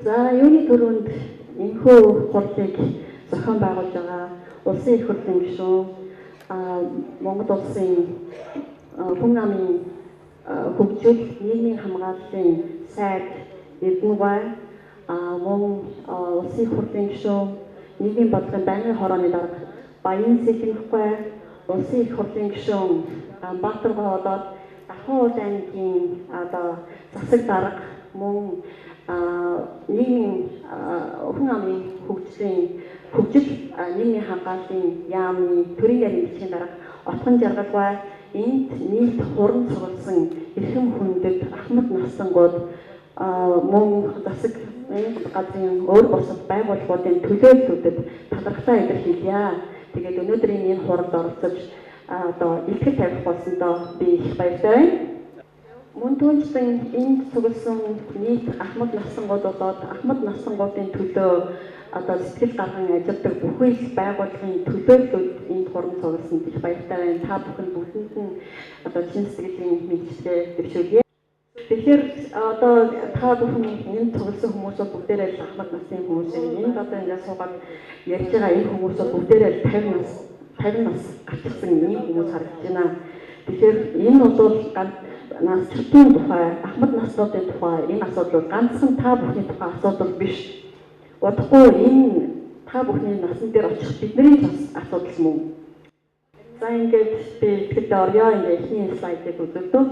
За юуны төрөнд энэхүү хурлыг зохион байгуулж байгаа улсын их хурлын гишүүн Монгол улсын хүн амын хөгжил нийгмийн хамгааллын сайд Эрдэнэбай мөн улсын их хурлын гишүүн нийгмийн бодлогын байнгын хорооны дарга Баян Сэлэнхбай улсын их хурлын гишүүн Баатаргой болоод Ахуй уул аймгийн засаг дарга мөн нийгмийн хүн амын хөгжил нийгмийн хамгааллын яамны төрийн нарийн бичгийн дарга Отгон Жаргалбай энд нийт хуран цугласан эрхэм хүндэт ахмад настангууд мөн засаг газрын өөр бусад байгууллагуудын төлөөллүүдэд талархлаа илэрхийлье. Тэгээд өнөөдрийн энэ хуралд оролцож илтгэл тавих болсондоо би их баяртай байна. Мөн түүнчлэн энд цугласан нийт ахмад настангууд болоод ахмад настангуудын төлөө сэтгэл гарган ажилладаг бүхий л байгууллагын төлөөллүүд энд хуран цугласанд их баяртай байна. Та бүхэн бүгдэнд нь чин сэтгэлийн мэдчилгээ дэвшүүлье. Тэгэхээр та бүхэн энд цугласан хүмүүсүүд бүгдээрээ л ахмад насны хүмүүс юм. Энд ингээд суугаад ярьж байгаа энэ хүмүүсүүд бүгдээрээ 50 нас гарчихсан ийм хүмүүс харагдаж байна. Тэгэхээр энэ бол насчдын тухай, ахмад наснуудын тухай энэ асуудал ганцхан та бүхний тухай асуудал биш. Удахгүй энэ та бүхний насан дээр очих бидний бас асуудал мөн. За ингээд би ихтэй орё ингээд эхний слайдыг үзүүлдэг.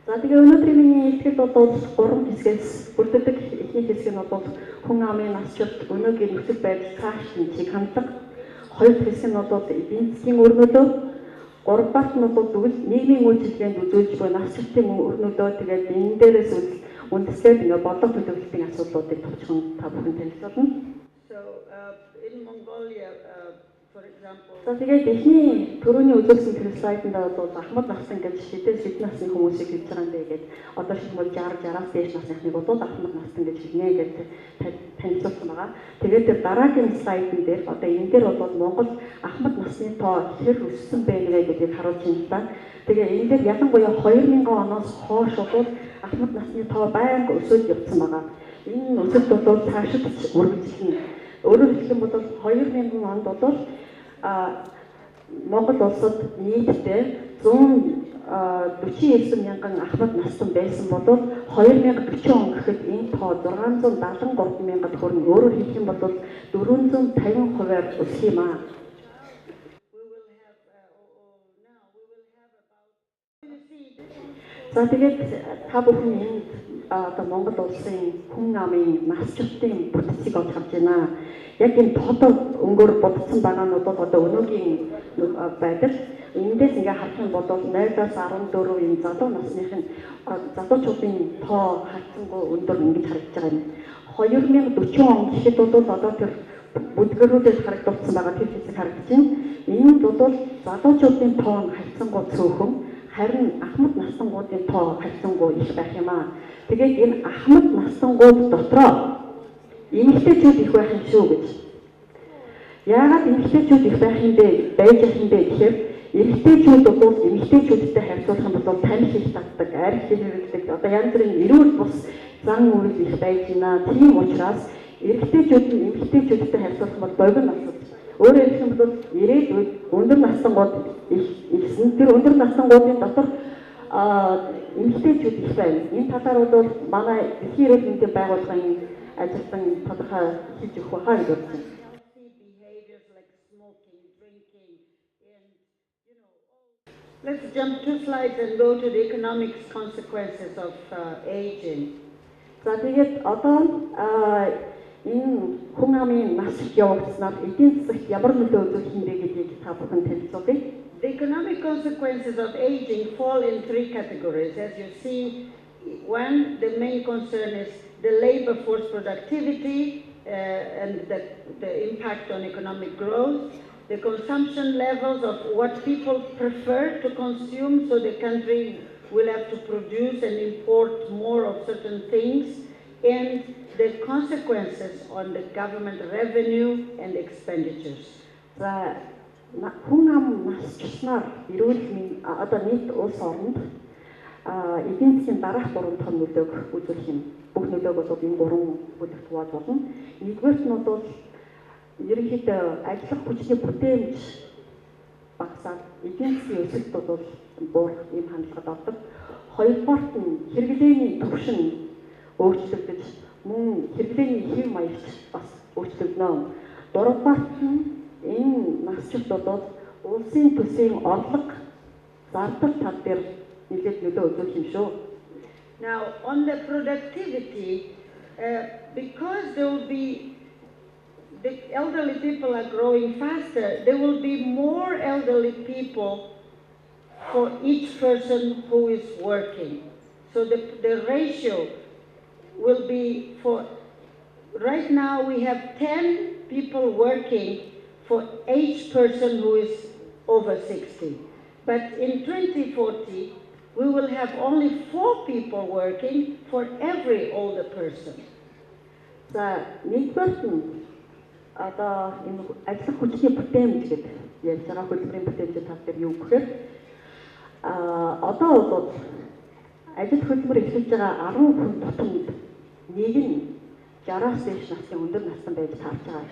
За тэгээ өнөөдрийн миний ихтгэл бол 3 хэсгээс бүрддэг. Эхний хэсэг нь бол хүн амын насжилт өнөөгийн нөхцөл байдал цааш чиг хандлага. Хоёр хэсэг нь бол эдийн засгийн үр нөлөө. Гуравдугаар нь бол зөвл нийгмийн үйлчилгээнд үзүүлж буй насжилтын үр нөлөө. Тэгээд энэ дээрээс үндэслээд ингээд бодлого төлөвлөлтийн асуудлуудыг товчхон та бүхэн танилцуулна. So in Mongolia for example. За тэгээд эхний төрөний үзүүлсэн тэр слайданд бол ахмад насны гэж шидээс насны хүмүүсийг хэлж байгаа юм бэ гэдэг. Одоо шилмэл 60-60-аас дээш насныхныг бол ахмад насны гэж хэлнэ гэдэг танилцуулсан байгаа. Тэгээд тэр дараагийн слайдн дээр одоо энэ дээр бол Монгол ахмад насны тоо хэр өссөн бэ гэдгийг харуулж байна. Тэгээ энэ дээр ялангуяа 2000 оноос хойш бол ахмад насны тоо байнга өсөж явсан байгаа. Энэ өсөлт бол цаашид үргэлжлэнэ. Өөрөөр хэлэх юм бол 2000 онд бол Монгол улсад нийтдээ 149 мянган ахмад настан байсан бол 2040 он гэхэд энэ тоо 673 мянгад хүрнэ. Өөрөөр хэлэх юм бол 450%-аар өсөх юм аа. За тэгээд та бүхэн энд Монгол улсын хүн амын насжилтын бүтцийг олж харж байна. Яг энэ тодор өнгөөр бодсон байгаа нь бол одоо өнөөгийн байдал. Эндээс ингээ харах юм бол 0-аас 14 энэ залуу насныхын залуучуудын тоо хатсангүй өндөр ингэж харагдаж байгаа юм. 2040 он гэхэд бол одоо тэр бүдгэрүүдээс харагдсан байгаа тэр хэсэг харагдаж байна. Энд бол залуучуудын тоо хатсангүй цөөхөн харин ахмад настангуудын тоо хатсангүй их байх юм аа. Тэгээд энэ ахмад настангууд дотроо эмэгтэйчүүд их байх юм шүү гэж. Яагаад эмэгтэйчүүд их байх юм бэ? Байж ах юм бэ гэхээр эмэгтэйчүүд бол эмэгтэйчүүдтэй харьцуулах юм бол таних их татдаг, арх хэрэглэдэг. Одоо янз бүрийн эрүүл бус зан үйл их байж байна. Тийм учраас эмэгтэйчүүд нь эмэгтэйчүүдтэй харьцуулах бол богино асуудал. Өөрөөр хэлэх юм бол ирээдүйд өндөр настангууд ихсэн. Тэр өндөр настангуудын дотор эмэгтэйчүүд их байна. Энэ талаар бол манай эрхийн эрүүл мэндийн байгууллагын ажилтан тодорхой хийж өгөх байхаа гэж бодсон. Let's jump 2 slides and go to the economic consequences of aging. За тэгээд одоо энэ хүн амын насжилт явагдсанаар эдийн засагт ямар нөлөө үзүүлэх юм бэ гэдгийг та бүхэн танилцуулъя. The economic consequences of aging fall in 3 categories. As you see, one, the main concern is the labor force productivity and the impact on economic growth, the consumption levels of what people prefer to consume, so the country will have to produce and import more of certain things, and the consequences on the government revenue and expenditures. Хүн ам насчлснаар эрүүл мэндийн одоо нийт улс оронд эдийн засгийн дараах 3 том нөлөөг үзүүлэх юм. бүх нөлөөг бол энэ гурван бүлэгт хувааж болно. Нэгдүгээрт нь бол ерөнхийдөө ажиллах хүчний бүтээмж багасаад эдийн засгийн өсөлт бол буурах ийм хандлагад ордог. Хоёрдугаарт нь хэрэглээний түвшин өөрчлөгдөж мөн хэрэглээний хэв маягч бас өөрчлөгдөнө. Гуравдугаарт нь энэ насжилт бол улсын төсвийн орлого зардал тал дээр нэлээд нөлөө үзүүлж юм шүү. Now, on the productivity, because there will be, the elderly people are growing faster, there will be more elderly people for each person who is working. So the ratio will be for, right now we have 10 people working for each person who is over 60. But in 2040, we will have only 4 people working for every older person. За нэгдүгээр нь одоо энэ ажиллах хүчний бүтээмж гэдэг ярьж байгаа хөдөлмөрийн бүтээмжийн тал дээр юу гэхээр одоо бол ажил хөдөлмөр эхэлж байгаа 10 хүн тутамд нэг нь 60-аас дээш насны өндөр настай байж таарч байгаа.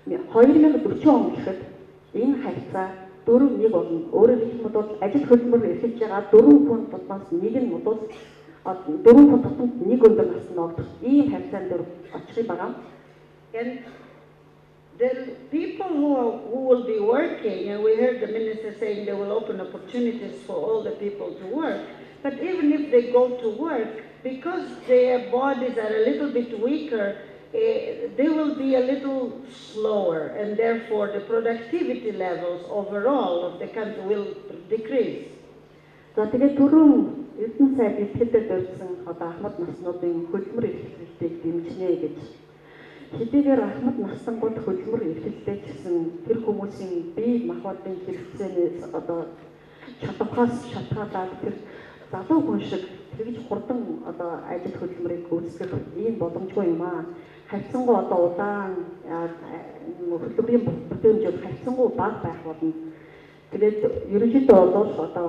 2040 он гэхэд энэ харьцаа 4-1 болно. Өөрөөр хэлбэл ажил хөдөлмөр эхэлж байгаа 4 хүн тутмаас нэг нь бол 4 хүн тутамд нэг өндөр насны ногдох ийм харьцаан дээр очих байгаа. And the people who will be working, and we heard the minister saying they will open opportunities for all the people to work, but even if they go to work, because their bodies are a little bit weaker, they will be a little slower, and therefore the productivity levels overall of the country will decrease. За тэгээд түрүүн Эрдэнэ сайд ихтэйгээр дөрвсөн одоо ахмад наснуудын хөдөлмөр эрхлэлтийг дэмжинэ гэж хэдийгээр ахмад насангууд хөдөлмөр эрхлэлтэй гэсэн тэр хүмүүсийн бие махбодын хэрэгцээнээс одоо чадвараас шалтгаалаад тэр залуу хүн шиг тэгж хурдан одоо ажил хөдөлмөрийг үүсгэх ийм боломжгүй юм аа. Хайцсангуу одоо удаан хөдөлмөрийн бүтээмж хайцсангуу бага байх болно. Тэгээд ерөнхийдөө бол одоо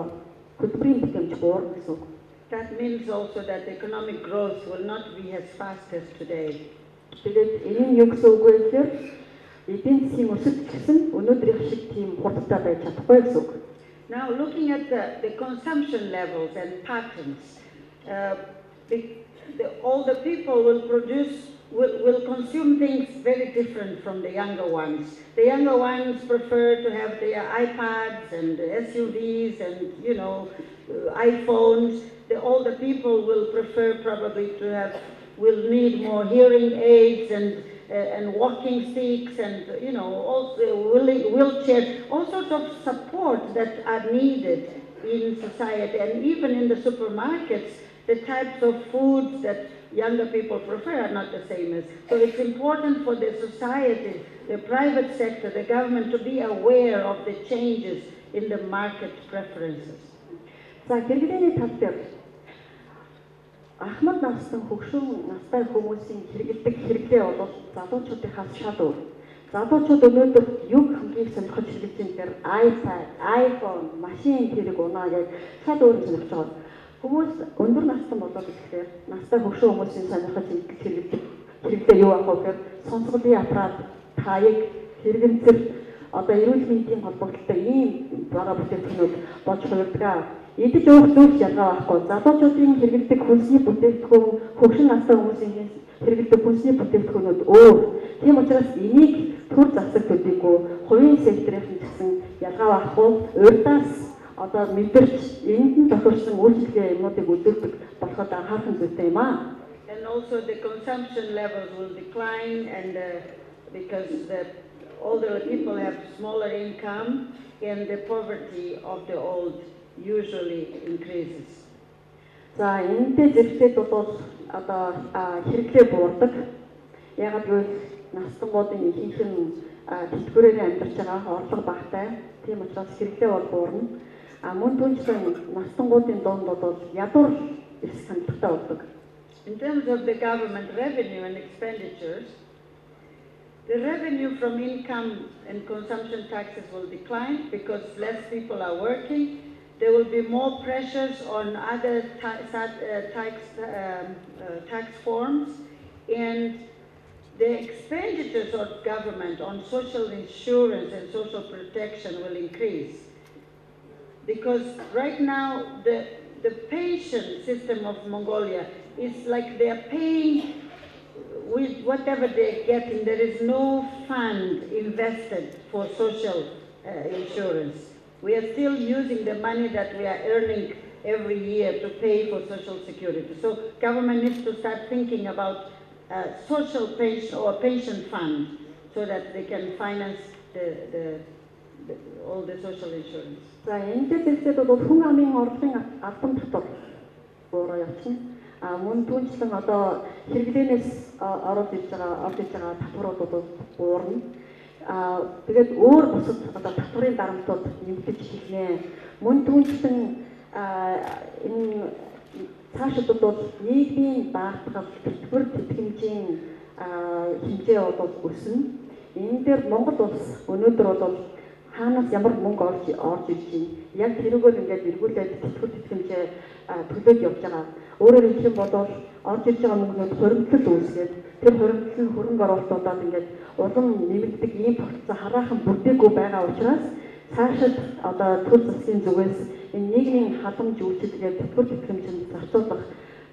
хөдөлмөрийн бүтээмж буурна гэсэн үг. That means also that economic growth will not be as fast as today. Тэгээд энэ нь юу гэсэн үг вэ гэхээр эдийн засгийн өсөлт гэсэн өнөөдрийнх шиг тийм хурдтай байж чадахгүй гэсэн үг. Now looking at the consumption levels and patterns, all the people will consume things very different from the younger ones. The younger ones prefer to have their iPads and SUVs and iPhones. The older people will prefer probably will need more hearing aids and walking sticks and also wheelchairs, all sorts of support that are needed in society, and even in the supermarkets, the types of foods that younger people prefer are not the same as. So it's important for the society, the private sector, the government to be aware of the changes in the market preferences. За хэрэглээний тал дээр ахмад насны хөгшин настай хүмүүсийн хэрэглэдэг хэрэглээ бол залуучуудынхаас шал өөр. Залуучууд өнөөдөр юг хамгийн сонирхож хэрэглэж байгаа нэр iPad, iPhone, машин хэрэг унаа гэж шал өөр сонирхож байгаа. Хүмүүс өндөр настай болоод ирэхээр настай хөгшин хүмүүсийн сонирхож хэрэглээ юу ах вэ гэхээр сонсголын аппарат, таяг, хэрэгэнцэр одоо эрүүл мэндийн холбогдлолтой ийм бага бүтээгдэхүүнүүд болж хувирдаг. Идэж уух зүйл ялгаа байхгүй. Залуучуудын хэрэглэдэг хүнсний бүтээгдэхүүн, хөгшин настай хүмүүсийн хэрэглэдэг хүнсний бүтээгдэхүүнүүд өөр. Тийм учраас энийг төр засаг төдийгүй хувийн секторын гэсэн ялгаа байхгүй. Урьдаас одоо мэдэрч энд нь тохирсон үйлчлэгээ юмнуудыг үзүүлдэг болоход анхаарах зүйтэй юм аа. And also the consumption levels will decline, and because the older people have smaller income, and the poverty of the old usually increases. За энэтэй зэрэгцээд бол одоо хэрэглээ буурдаг. Ягаад гэвэл настангуудын ихэнх нь тэтгэврээр амьдарч байгаа орлого багатай. Тийм учраас хэрэглээ бол буурна. Мөн түүнчлэн настангуудын дунд бол ядуур эрс хандлагатай болдог. In terms of the government revenue and expenditures, the revenue from income and consumption taxes will decline because less people are working, there will be more pressures on other tax forms, and the expenditures of government on social insurance and social protection will increase. Because right now, the pension system of Mongolia is like they are paying with whatever they're getting. There is no fund invested for social insurance. We are still using the money that we are earning every year to pay for social security. So government needs to start thinking about social pension or pension fund so that they can finance all the social insurance. За энэ зүйлсэд бол хүн амын орлогын албан татвар буураа явчихна. Мөн түүнчлэн одоо хэрэглэнээс орж иж байгаа татварууд бол буурна. Тэгээд өөр бусад одоо татварын дарамтууд нэмэгдэж эхэлнэ. Мөн түүнчлэн энэ цаашид бол нийгмийн даатгал, тэтгэвэр тэтгэмжийн хэмжээ бол өснө. Энэ дээр Монгол улс өнөөдөр бол хаанаас ямар мөнгө орж иж байна. Яг тэрүүгээр ингээд эргүүлээд тэтгэвэр тэтгэмжээ төлөөд явж байгаа. Өөрөөр хэлэх юм бол орж иж байгаа мөнгнүүд хоригдлол үүсгээд тэр хоригдлол нь хөрөнгө оруулалтуудад ингээд улам нэмэгддэг ийм процесс хараахан бүрдээгүй байгаа учраас цаашид одоо төр засгийн зүгээс энэ нийгмийн халамж үйлчилгээ тэтгэвэр тэтгэмжинд зарцуулах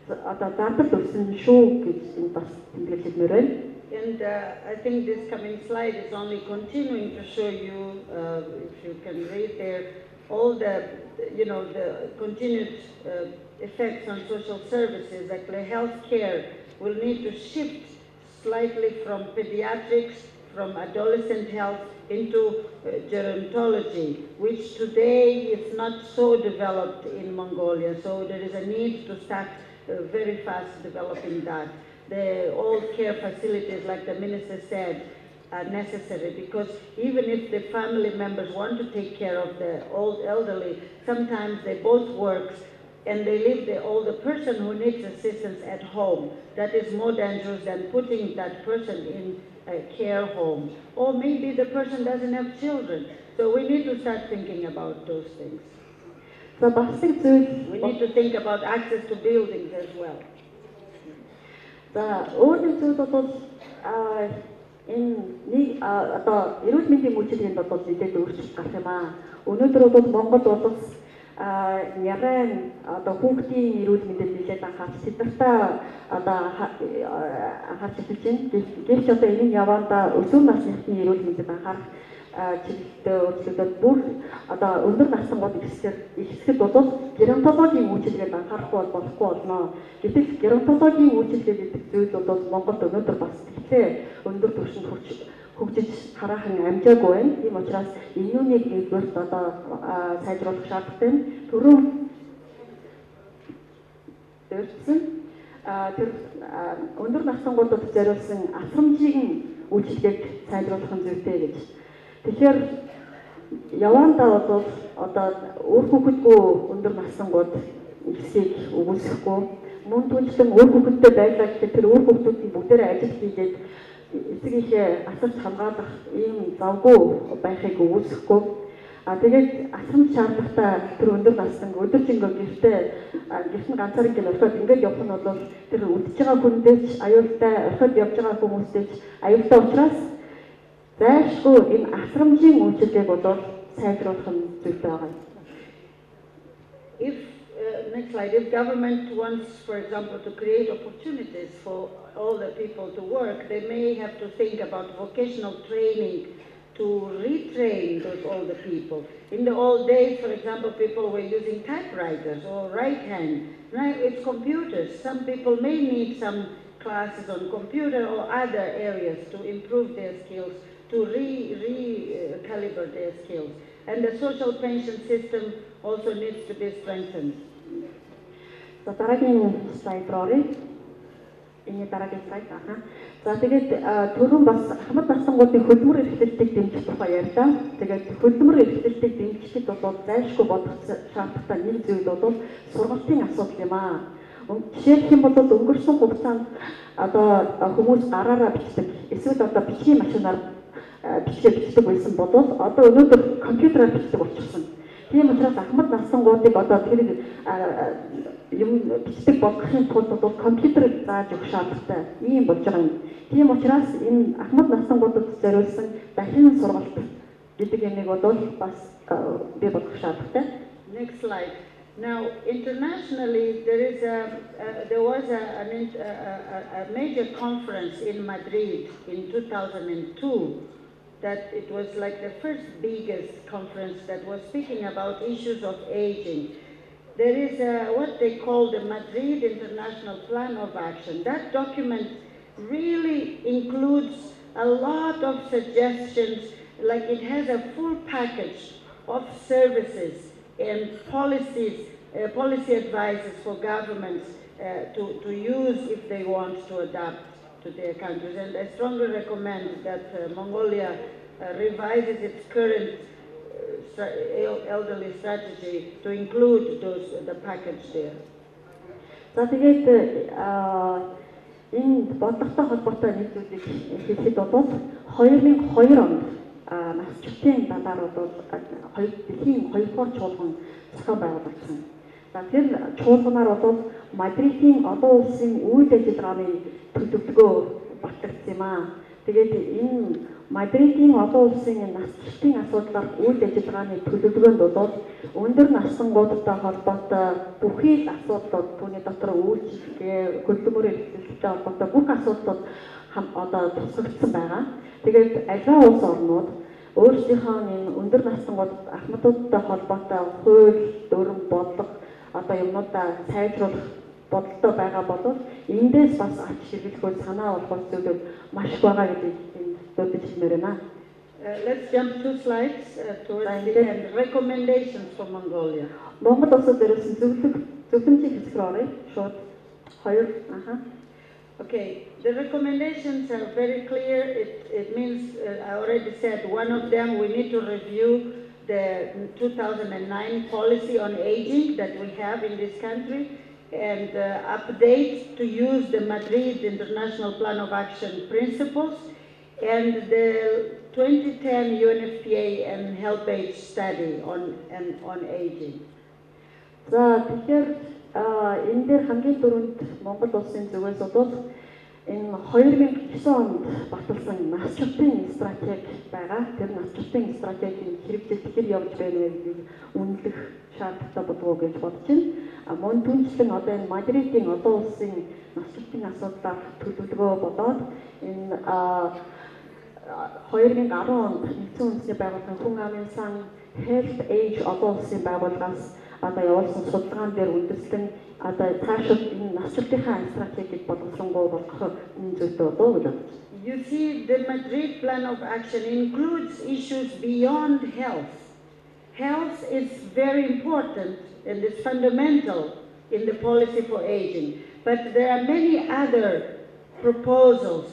одоо зардал өснө шүү гэж энэ бас тэмдэглэж хэлмээр байна. And I think this coming slide is only continuing to show you, if you can read there, all the, the continued effects on social services, like the health care will need to shift slightly from pediatrics, from adolescent health into gerontology, which today is not so developed in Mongolia. So there is a need to start very fast developing that. The old care facilities, like the minister said, are necessary because even if the family members want to take care of the old elderly, sometimes they both work and they leave the older person who needs assistance at home. That is more dangerous than putting that person in a care home. Or maybe the person doesn't have children. So we need to start thinking about those things. We need to think about access to buildings as well. За өөрөөр хэлбэл энэ нэг одоо эрүүл мэндийн үйлчилгээнд бол нэлээд өөрчлөлт гарах юм аа. Өнөөдөр бол Монгол улс нярайн одоо хүүхдийн эрүүл мэндэд нэлээд анхаарч тэднэртээ одоо анхаарч эхэлж байна. Гэвч одоо энэ яваанда өсвөр насны эрүүл мэндэд анхаарах чиглэлтэй өөрчлөлтөд бүр одоо өндөр насны ихсэхэд бол геронтологийн үйлчилгээнд анхаарахгүй болохгүй болно. Гэтэл геронтологийн үйлчилгээ гэдэг зүйл бол Монголд өнөөдөр бас тэгтлээ өндөр түвшинд хөгжиж хараахан амжаагүй байна. Тийм учраас энүүнийг нэгдүгээрт одоо сайжруулах шаардлагатай. Түрүүн дөрвсөн тэр өндөр наснгуудад зориулсан асрамжийн үйлчилгээг сайжруулах нь зүйтэй гэж. Тэгэхээр яваандаа бол одоо өөр хүүхэдгүй өндөр наснгууд ихсийг өгүүлэхгүй мөн түнчлэн өөр хүүхэдтэй байлаа гэхэд тэр өөр хүүхдүүдийн бүгдээрээ ажил хийгээд эцгийнхээ асарч хамгаалах ийм завгүй байхыг өгүүлэхгүй. Тэгээд асрамж шаардлагатай тэр өндөр насны өдөржингөө гэрт нь ганцаараа ингэ орхиод ингээд явах нь бол тэр үдчихэж байгаа хүндээч аюултай орхиод явж байгаа хүмүүстэйч аюултай учраас зайлшгүй энэ асрамжийн үйлчилгээг бол сайжруулах нь зүйтэй байгаа. Next slide. If government wants, for example, to create opportunities for all the people to work, they may have to think about vocational training to retrain those older people. In the old days, for example, people were using typewriters or right hand. Now it's computers. Some people may need some classes on computer or other areas to improve their skills, to recalibrate their skills. And the social pension system also needs to be strengthened. За дараагийн слайд руу оръё. Энэ дараагийн слайд аа. За тэгээд түрүүн бас хамт насангуудын хөдөлмөр эрхлэлтийг дэмжих тухай ярьлаа. Тэгээд хөдөлмөр эрхлэлтийг дэмжихэд бол зайлшгүй бодох шаардлагатай нэг зүйл бол сургалтын асуудал юм аа. Жишээлх юм бол өнгөрсөн хугацаанд одоо хүмүүс гараараа бичдэг, эсвэл одоо бичгийн машинаар бичдэг байсан бол одоо өнөөдөр компьютераар бичдэг болчихсон. Тийм учраас ахмад насангуудыг одоо тэр юм бичдэг болгохын тулд бол компьютерыг зааж өгөх шаардлагатай ийм болж байгаа юм. Тийм учраас энэ ахмад насангуудад зориулсан дахин сургалт гэдэг юмыг бол бас бий болгох шаардлагатай. Next slide. Now, internationally, there was a major conference in Madrid in 2002 that it was like the first biggest conference that was speaking about issues of aging. There is what they call the Madrid International Plan of Action. That document really includes a lot of suggestions, like it has a full package of services and policies, policy advices for governments to use if they want to adapt to their countries. And I strongly recommend that Mongolia revises its current elderly strategy to include the package there. За тэгээд энэ бодлоготой холбоотой нийтлүүдийг хэлэхэд бол 2002 онд насжилтын далаарууд бол дэлхийн 2-р чуулган зохион байгуулагдсан. За тэр чуулганаар бол Мадридын олон улсын үйл ажиллагааны төлөвлөгөө батлагдсан юм аа. Тэгээд энэ Мадридын олон улсын насжилтын асуудлаар үйл ажиллагааны төлөвлөгөөнд бол өндөр насангуудтай холбоотой бүхий л асуудлууд түүний дотор үйлчлэгээ, хөдөлмөрийн эрхлэлтэй холбоотой бүх асуудлууд одоо тусгагдсан байгаа. Тэгээд аливаа улс орнууд өөрсдийнхөө энэ өндөр насангууд ахмадуудтай холбоотой хууль, дүрм, бодлого одоо юмнуудаа сайжруулах бодолтой байгаа бол эндээс бас ач ширгэлгүй санаа болгох зүйлүүд маш их байгаа гэдгийг дурдж хэлмээр байна. Let's jump 2 slides towards the end. Recommendations for Mongolia. Монгол улсад зориулсан зөвлөмжийн хэсэг рүү оръё. Шууд 2 Okay, the recommendations are very clear. It means, I already said, one of them, we need to review the 2009 policy on aging that we have in this country and update to use the Madrid International Plan of Action principles and the 2010 UNFPA and HealthAge study on aging. За тэгэхээр энэ дээр хамгийн түрүүнд Монгол улсын зүгээс бол энэ 2009 онд баталсан насжилтын стратеги байгаа. Тэр насжилтын стратегийн хэрэгжил хэр явж байна гэдгийг үнэлэх шаардлагатай болов гэж бодож байна. Мөн түнчлэн одоо энэ Мадридын олон улсын насжилтын асуудлаар төлөвлөгөө болоод энэ 2010 онд нэгдсэн үндэсний байгууллагын хүн амын сан HealthAge олон улсын байгууллагаас одоо явуулсан судалгаан дээр үндэслэн одоо цаашид энэ насжилтынхаа стратегийг боловсронгуй болгох энэ зүйлтэй болов гэж бодож. You see, the Madrid Plan of Action includes issues beyond health. Health is very important and is fundamental in the policy for aging, but there are many other proposals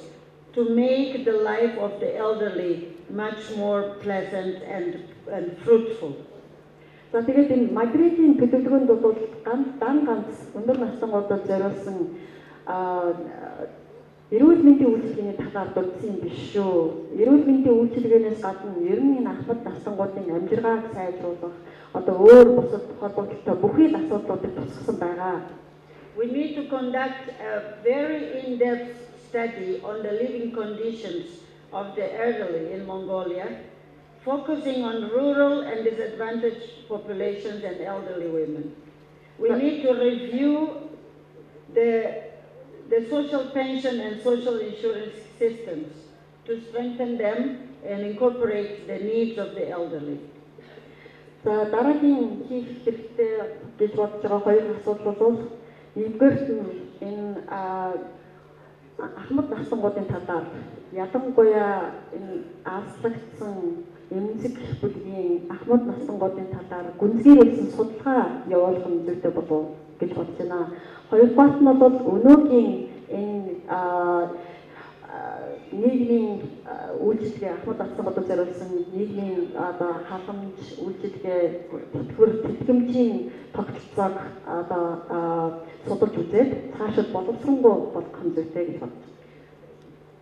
to make the life of the elderly much more pleasant and fruitful. За тэгээд энэ Мадридын төлөвлөгөөнд бол ганц өндөр насангуудад зориулсан эрүүл мэндийн үйлчилгээний талаар дурдсан юм биш шүү. Эрүүл мэндийн үйлчилгээнээс гадна ер нь энэ ахмад насангуудын амжиргааг сайжруулах одоо өөр бусад холбоотой бүхий л асуудлуудыг тусгасан байгаа. We need to conduct a very in-depth study on the living conditions of the elderly in Mongolia, focusing on rural and disadvantaged populations and elderly women. We need to review the social pension and social insurance systems to strengthen them and incorporate the needs of the elderly. За дараагийн хийх хэрэгтэй гэж бодож байгаа хоёр асуудал бол нэгдүгээрт нь энэ ахмад насангуудын талаар ялангуяа энэ ааслагдсан эмзэг бүлгийн ахмад насангуудын талаар гүнзгийрүүлсэн судалгаа явуулах нь зүйтэй болов гэж бодож байна. Хоёрдугаарт нь бол өнөөгийн энэ нийгмийн үйлчилгээ ахмад насангуудад зориулсан нийгмийн одоо халамж үйлчилгээ тэтгэмжийн тогтолцоог одоо судалж үзээд цаашид боловсронгуй болгох нь зүйтэй гэж бодож.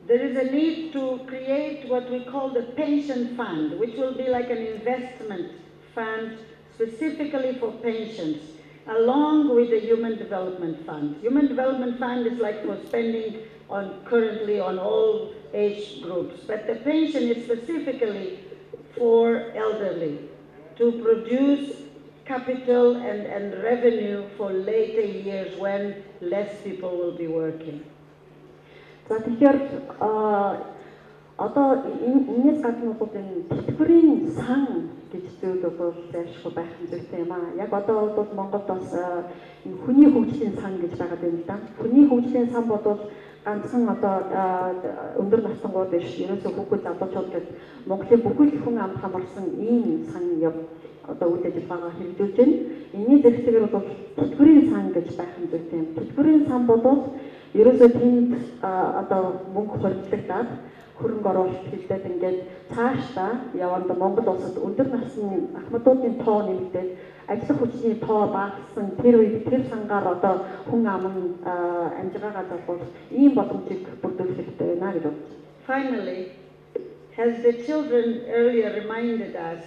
There is a need to create what we call the pension fund, which will be like an investment fund specifically for pensions, along with the Human Development Fund. Human Development Fund is like for spending currently on all age groups, but the pension is specifically for elderly to produce capital and revenue for later years when less people will be working. За тэгэхээр одоо энэс гадна бол энэ тэтгэврийн сан гэж зүйл бол зайлшгүй байх хэрэгтэй юм аа. Яг одоо бол Монголд бас энэ хүний хөгжлийн сан гэж байгаа юм л да. Хүний хөгжлийн сан бол ганцхан одоо өндөр настангууд биш, ерөөсөө хүүхэд залуучууд гэж Монголын бүхэл хүн амд хамарсан ийм сан одоо үйл ажиллагаа хэрэгжүүлж байна. Энэний зэрэгтэйгээр бол тэтгэврийн сан гэж байх юм зүйтэй юм. Тэтгэврийн сан бол ерөөсөө тэнд одоо мөнгө хоригдлагдаад хөрөнгө оруулалт хийлдээд ингээд цаашдаа яванд Монгол улсад өндөр насны ахмадуудын тоо нэмэгдээд ажиллах хүчний тоо багассан тэр үед тэр сангаар одоо хүн ам нь амжиргаагаа залгуул ийм боломжийг бүрдүүлэх хэрэгтэй байна гэж бодож. Finally, as the children earlier reminded us,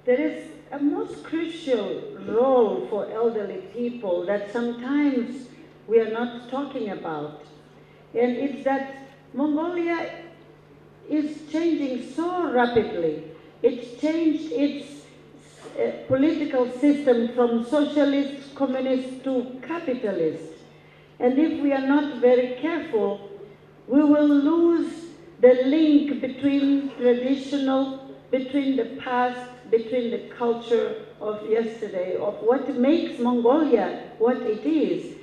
there is a most crucial role for elderly people that sometimes we are not talking about. And it's that Mongolia is changing so rapidly. It's changed its political system from socialist, communist to capitalist. And if we are not very careful, we will lose the link between between the past, between the culture of yesterday, of what makes Mongolia what it is.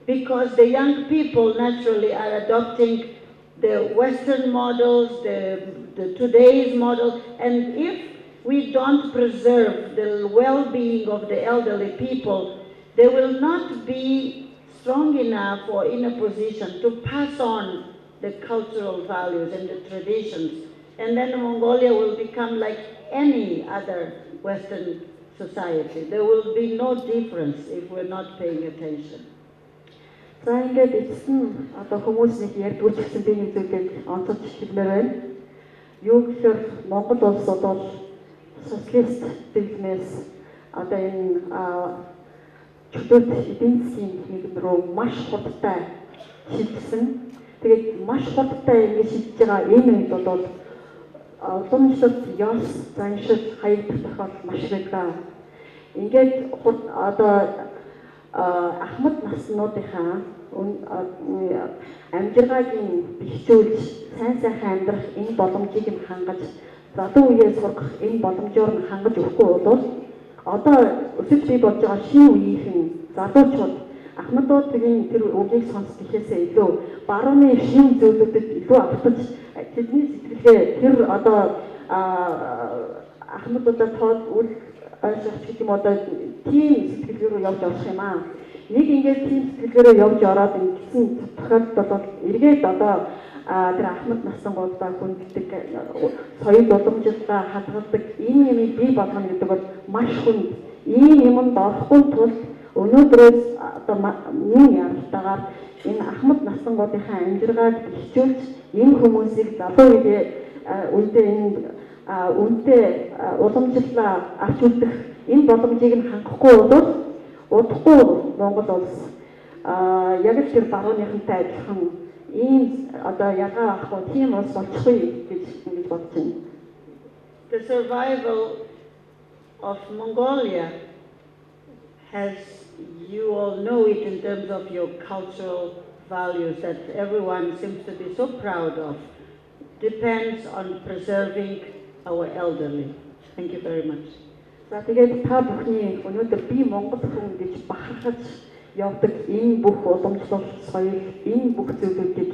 Because the young people naturally are adopting the Western models, the today's model, and if we don't preserve the well-being of the elderly people, they will not be strong enough or in a position to pass on the cultural values and the traditions. And then Mongolia will become like any other Western society. There will be no difference if we're not paying attention. За ингээд эцэст одоо хүмүүс нэг ярьдгүй ч гэсэн би нэг зүйлийг онцолж хэлмээр байна. Юу гэхээр Монгол улс бол социалист дэглэмээс одоо энэ чөлөөт эдийн засгийн нийгэм рүү маш хурдтай шилжсэн. Тэгээд маш хурдтай ингэж шилжиж байгаа энэ үед бол уламжлалт, ёс, заншил хаягдах тохиолдол маш байдаг. Ингээд одоо ахмад наснуудынхаа амжиргаагийн бэхжүүлж сайн сайхан амьдрах энэ боломжийг нь хангаж залуу үеэ сургах энэ боломжоор нь хангаж өгөхгүй бол одоо өсөж бий болж байгаа шинэ үеийнхэн залуучууд ахмадуудын тэр үгийг сонсох гэхээсээ илүү барууны шинэ зүйлүүдэд илүү автаж тэдний сэтгэлгээ тэр одоо ахмадуудаа тоод үл ойлгох гэх юм одоо тийм сэтгэлгээ рүү явж орох юм аа. Нэг ингээд тийм сэтгэлгээрээ явж ороод ингэсэн тохиолдол бол эргээд одоо тэр ахмад насангуудаа хүнддэг соёл уламжлалаа хадгалдаг энэ юмыг бий болгоно гэдэг бол маш хүнд. Ийм юмд орохгүй тул өнөөдрөөс одоо нэг яралтаагаар энэ ахмад насангуудынхаа амжиргааг бэхжүүлж энэ хүмүүсийг залуу үедээ энэ үнэтэй уламжлалаа авч үлдэх энэ боломжийг нь хангахгүй бол удахгүй Монгол улс яг л тэр барууныхантай адилхан ийм одоо ялгаа авахгүй тийм улс болчихгүй гэж ингэж бодож байна. The survival of Mongolia, as you all know it in terms of your cultural values that everyone seems to be so proud of, depends on preserving our elderly. Thank you very much. За тэгээд та бүхний өнөөдөр би Монгол хүн гэж бахархаж явдаг энэ бүх уламжлалт соёл энэ бүх зүйлүүдийг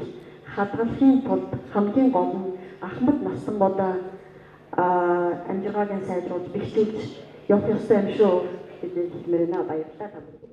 хадгалахын тулд хамгийн гол нь ахмад насангуудаа амжиргааг нь сайжруулж бэхжүүлж явах ёстой юм шүү гэж хэлмээр байна. Баярлалаа.